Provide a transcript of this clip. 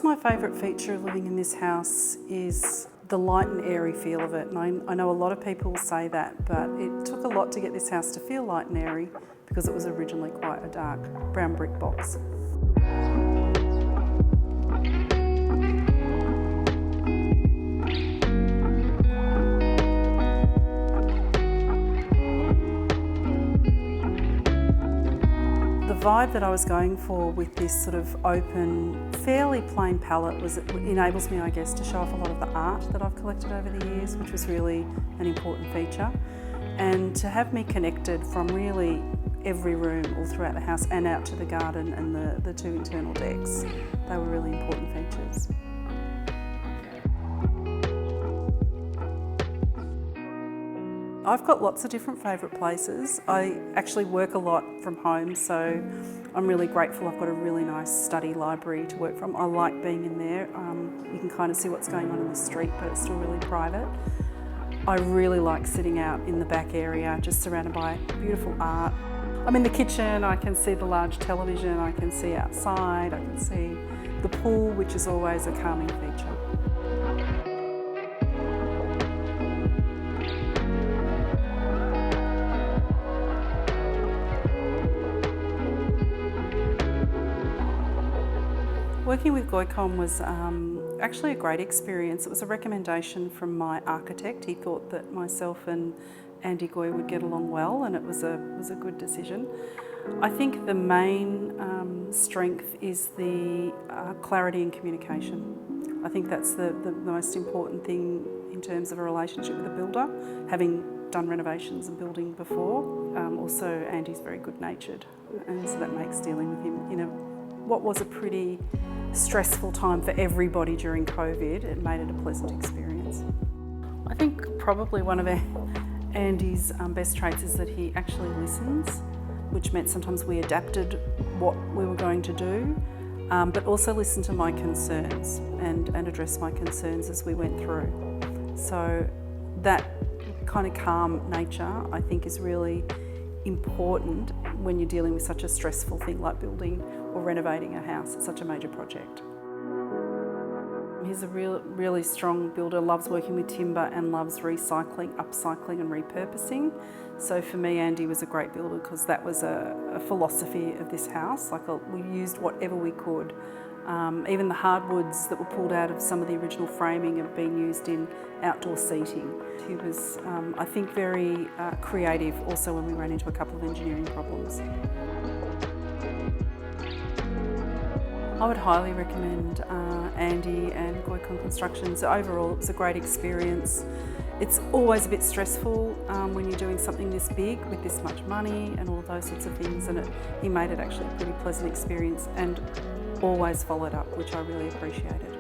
Perhaps my favourite feature of living in this house is the light and airy feel of it. And I know a lot of people say that, but it took a lot to get this house to feel light and airy because it was originally quite a dark brown brick box. The vibe that I was going for with this sort of open, fairly plain palette was it enables me, I guess, to show off a lot of the art that I've collected over the years, which was really an important feature. And to have me connected from really every room all throughout the house and out to the garden and the two internal decks, they were really important features. I've got lots of different favourite places. I actually work a lot from home, so I'm really grateful I've got a really nice study library to work from. I like being in there. You can kind of see what's going on in the street, but it's still really private. I really like sitting out in the back area, just surrounded by beautiful art. I'm in the kitchen, I can see the large television, I can see outside, I can see the pool, which is always a calming feature. Working with Goycon was actually a great experience. It was a recommendation from my architect. He thought that myself and Andy Goy would get along well, and it was a good decision. I think the main strength is the clarity and communication. I think that's the most important thing in terms of a relationship with a builder, having done renovations and building before. Also, Andy's very good-natured, and so that makes dealing with him in what was a pretty stressful time for everybody during COVID. It made it a pleasant experience. I think probably one of Andy's best traits is that he actually listens, which meant sometimes we adapted what we were going to do, but also listened to my concerns and addressed my concerns as we went through. So that kind of calm nature, I think, is really important when you're dealing with such a stressful thing like building or renovating a house. It's such a major project. He's a really strong builder, loves working with timber and loves recycling, upcycling and repurposing. So for me, Andy was a great builder because that was a philosophy of this house. We used whatever we could. Even the hardwoods that were pulled out of some of the original framing have been used in outdoor seating. He was, I think, very creative also when we ran into a couple of engineering problems. I would highly recommend Andy and Goycon Constructions. Overall, it was a great experience. It's always a bit stressful when you're doing something this big with this much money and all those sorts of things, and he made it actually a pretty pleasant experience and always followed up, which I really appreciated.